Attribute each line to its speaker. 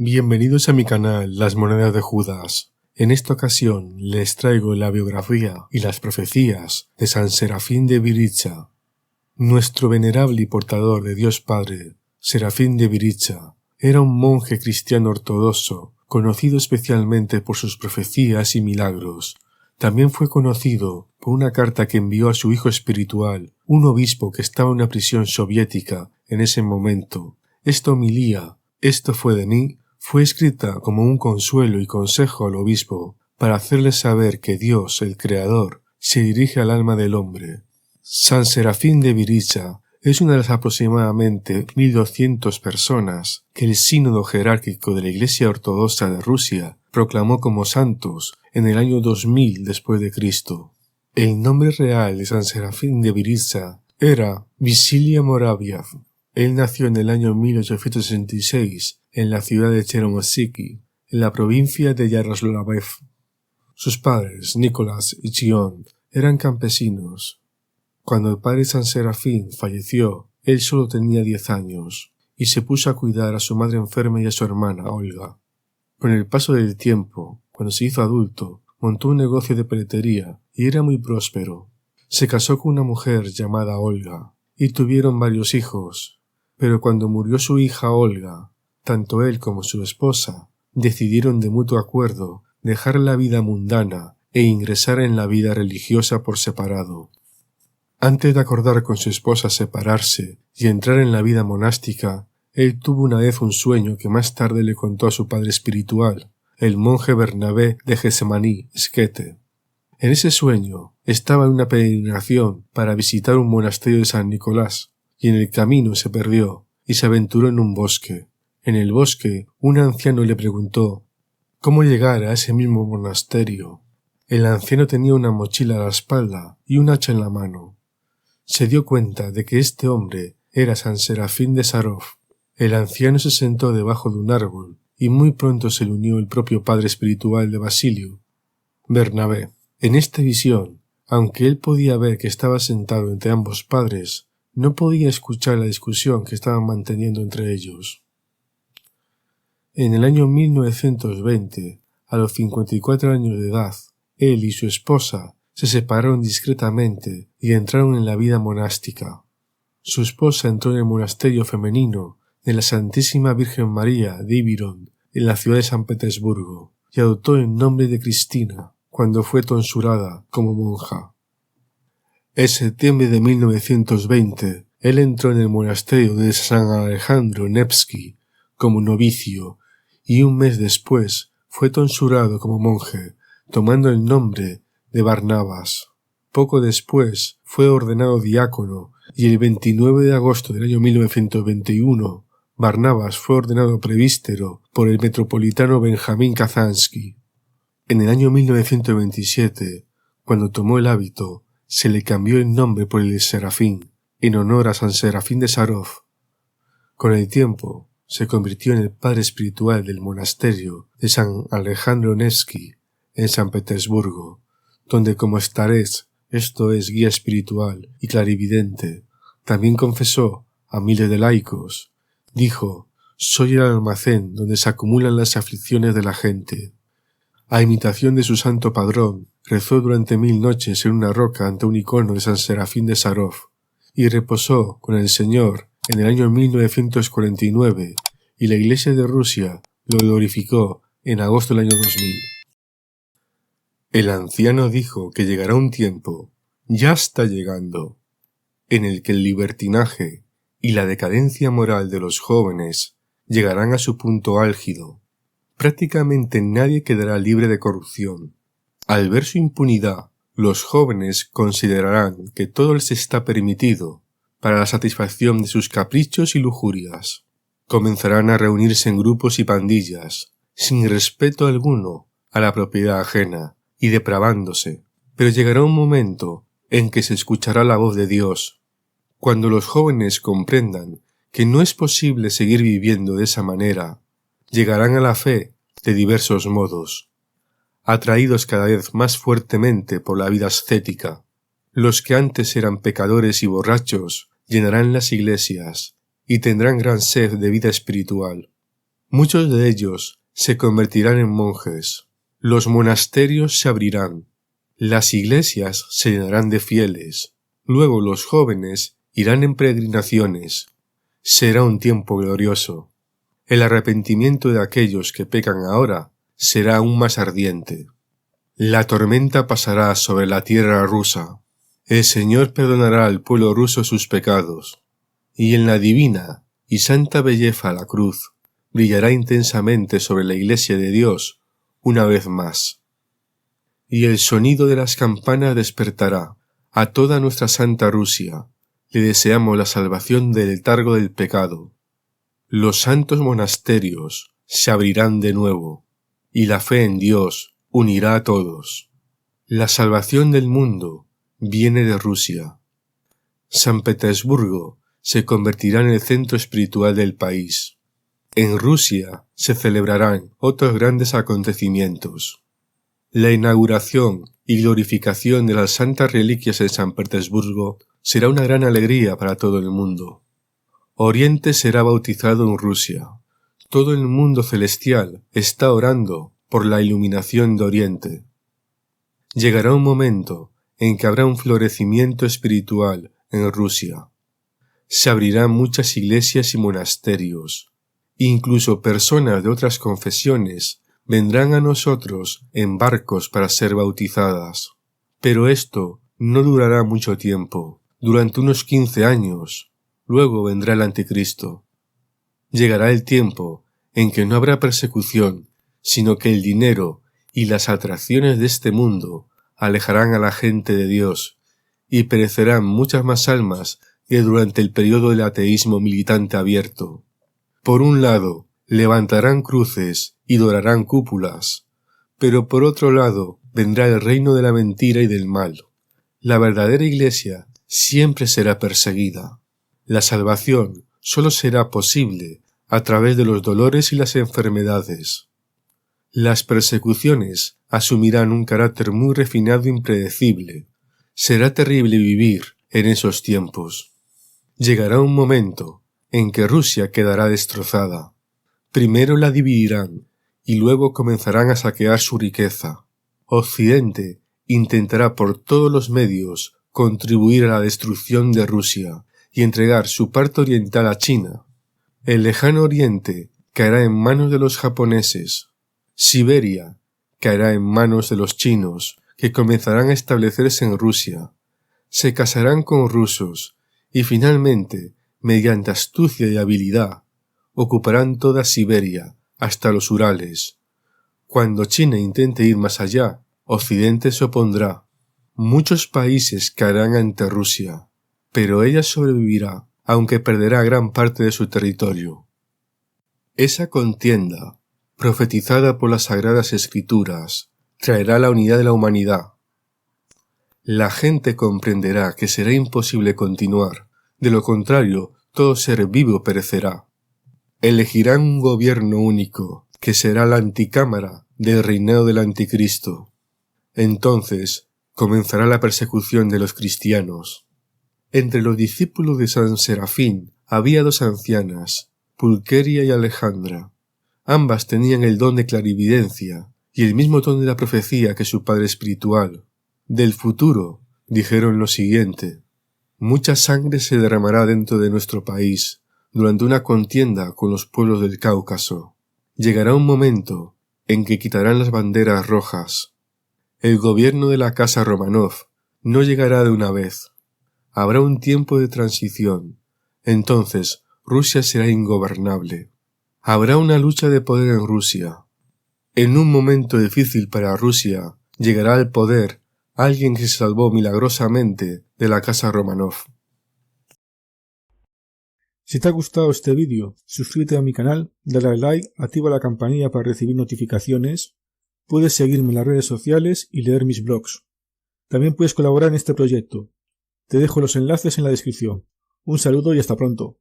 Speaker 1: Bienvenidos a mi canal Las Monedas de Judas. En esta ocasión les traigo la biografía y las profecías de San Serafín de Viritxa. Nuestro venerable y portador de Dios Padre, Serafín de Viritxa, era un monje cristiano ortodoxo, conocido especialmente por sus profecías y milagros. También fue conocido por una carta que envió a su hijo espiritual, un obispo que estaba en una prisión soviética en ese momento. Esta homilía, "Esto fue de mí", fue escrita como un consuelo y consejo al obispo para hacerle saber que Dios, el Creador, se dirige al alma del hombre. San Serafín de Viritxa es una de las aproximadamente 1200 personas que el Sínodo Jerárquico de la Iglesia Ortodoxa de Rusia proclamó como santos en el año 2000 después de Cristo. El nombre real de San Serafín de Viritxa era Vasilia Moraviev. Él nació en el año 1866 en la ciudad de Chernovsky, en la provincia de Yaroslavl. Sus padres, Nicolás y Chion, eran campesinos. Cuando el padre San Serafín falleció, él solo tenía 10 años, y se puso a cuidar a su madre enferma y a su hermana, Olga. Con el paso del tiempo, cuando se hizo adulto, montó un negocio de peletería y era muy próspero. Se casó con una mujer llamada Olga, y tuvieron varios hijos. Pero cuando murió su hija Olga, tanto él como su esposa decidieron de mutuo acuerdo dejar la vida mundana e ingresar en la vida religiosa por separado. Antes de acordar con su esposa separarse y entrar en la vida monástica, él tuvo una vez un sueño que más tarde le contó a su padre espiritual, el monje Bernabé de Getsemaní, Skete. En ese sueño estaba en una peregrinación para visitar un monasterio de San Nicolás, y en el camino se perdió y se aventuró en un bosque. En el bosque, un anciano le preguntó cómo llegar a ese mismo monasterio. El anciano tenía una mochila a la espalda y un hacha en la mano. Se dio cuenta de que este hombre era San Serafín de Sarov. El anciano se sentó debajo de un árbol y muy pronto se le unió el propio padre espiritual de Basilio, Bernabé. En esta visión, aunque él podía ver que estaba sentado entre ambos padres, no podía escuchar la discusión que estaban manteniendo entre ellos. En el año 1920, a los 54 años de edad, él y su esposa se separaron discretamente y entraron en la vida monástica. Su esposa entró en el monasterio femenino de la Santísima Virgen María de Iviron, en la ciudad de San Petersburgo, y adoptó el nombre de Cristina cuando fue tonsurada como monja. En septiembre de 1920, él entró en el monasterio de San Alejandro Nevsky como novicio y un mes después fue tonsurado como monje, tomando el nombre de Barnabas. Poco después fue ordenado diácono y el 29 de agosto del año 1921 Barnabas fue ordenado presbítero por el metropolitano Benjamín Kazansky. En el año 1927, cuando tomó el hábito, se le cambió el nombre por el de Serafín, en honor a San Serafín de Sarov. Con el tiempo, se convirtió en el padre espiritual del monasterio de San Alejandro Nevsky, en San Petersburgo, donde como starets, esto es guía espiritual y clarividente, también confesó a miles de laicos. Dijo: «Soy el almacén donde se acumulan las aflicciones de la gente». A imitación de su santo padrón, rezó durante 1000 noches en una roca ante un icono de San Serafín de Sarov y reposó con el Señor en el año 1949 y la Iglesia de Rusia lo glorificó en agosto del año 2000. El anciano dijo que llegará un tiempo, ya está llegando, en el que el libertinaje y la decadencia moral de los jóvenes llegarán a su punto álgido. Prácticamente nadie quedará libre de corrupción. Al ver su impunidad, los jóvenes considerarán que todo les está permitido para la satisfacción de sus caprichos y lujurias. Comenzarán a reunirse en grupos y pandillas, sin respeto alguno a la propiedad ajena y depravándose. Pero llegará un momento en que se escuchará la voz de Dios. Cuando los jóvenes comprendan que no es posible seguir viviendo de esa manera, llegarán a la fe de diversos modos, atraídos cada vez más fuertemente por la vida ascética. Los que antes eran pecadores y borrachos llenarán las iglesias y tendrán gran sed de vida espiritual. Muchos de ellos se convertirán en monjes. Los monasterios se abrirán. Las iglesias se llenarán de fieles. Luego los jóvenes irán en peregrinaciones. Será un tiempo glorioso. El arrepentimiento de aquellos que pecan ahora será aún más ardiente. La tormenta pasará sobre la tierra rusa. El Señor perdonará al pueblo ruso sus pecados. Y en la divina y santa belleza la cruz brillará intensamente sobre la Iglesia de Dios una vez más. Y el sonido de las campanas despertará a toda nuestra santa Rusia. Le deseamos la salvación del letargo del pecado. Los santos monasterios se abrirán de nuevo, y la fe en Dios unirá a todos. La salvación del mundo viene de Rusia. San Petersburgo se convertirá en el centro espiritual del país. En Rusia se celebrarán otros grandes acontecimientos. La inauguración y glorificación de las santas reliquias en San Petersburgo será una gran alegría para todo el mundo. Oriente será bautizado en Rusia. Todo el mundo celestial está orando por la iluminación de Oriente. Llegará un momento en que habrá un florecimiento espiritual en Rusia. Se abrirán muchas iglesias y monasterios. Incluso personas de otras confesiones vendrán a nosotros en barcos para ser bautizadas. Pero esto no durará mucho tiempo, durante unos 15 años. Luego vendrá el Anticristo. Llegará el tiempo en que no habrá persecución, sino que el dinero y las atracciones de este mundo alejarán a la gente de Dios, y perecerán muchas más almas que durante el periodo del ateísmo militante abierto. Por un lado, levantarán cruces y dorarán cúpulas, pero por otro lado vendrá el reino de la mentira y del mal. La verdadera Iglesia siempre será perseguida. La salvación solo será posible a través de los dolores y las enfermedades. Las persecuciones asumirán un carácter muy refinado e impredecible. Será terrible vivir en esos tiempos. Llegará un momento en que Rusia quedará destrozada. Primero la dividirán y luego comenzarán a saquear su riqueza. Occidente intentará por todos los medios contribuir a la destrucción de Rusia y entregar su parte oriental a China. El lejano Oriente caerá en manos de los japoneses. Siberia caerá en manos de los chinos, que comenzarán a establecerse en Rusia. Se casarán con rusos y finalmente, mediante astucia y habilidad, ocuparán toda Siberia hasta los Urales. Cuando China intente ir más allá, Occidente se opondrá. Muchos países caerán ante Rusia, pero ella sobrevivirá, aunque perderá gran parte de su territorio. Esa contienda, profetizada por las Sagradas Escrituras, traerá la unidad de la humanidad. La gente comprenderá que será imposible continuar, de lo contrario, todo ser vivo perecerá. Elegirán un gobierno único, que será la anticámara del reinado del Anticristo. Entonces comenzará la persecución de los cristianos. Entre los discípulos de San Serafín había dos ancianas, Pulqueria y Alejandra. Ambas tenían el don de clarividencia y el mismo don de la profecía que su padre espiritual. Del futuro dijeron lo siguiente: mucha sangre se derramará dentro de nuestro país durante una contienda con los pueblos del Cáucaso. Llegará un momento en que quitarán las banderas rojas. El gobierno de la casa Romanov no llegará de una vez. Habrá un tiempo de transición. Entonces Rusia será ingobernable. Habrá una lucha de poder en Rusia. En un momento difícil para Rusia llegará al poder alguien que se salvó milagrosamente de la casa Romanov.
Speaker 2: Si te ha gustado este vídeo, suscríbete a mi canal, dale al like, activa la campanilla para recibir notificaciones. Puedes seguirme en las redes sociales y leer mis blogs. También puedes colaborar en este proyecto. Te dejo los enlaces en la descripción. Un saludo y hasta pronto.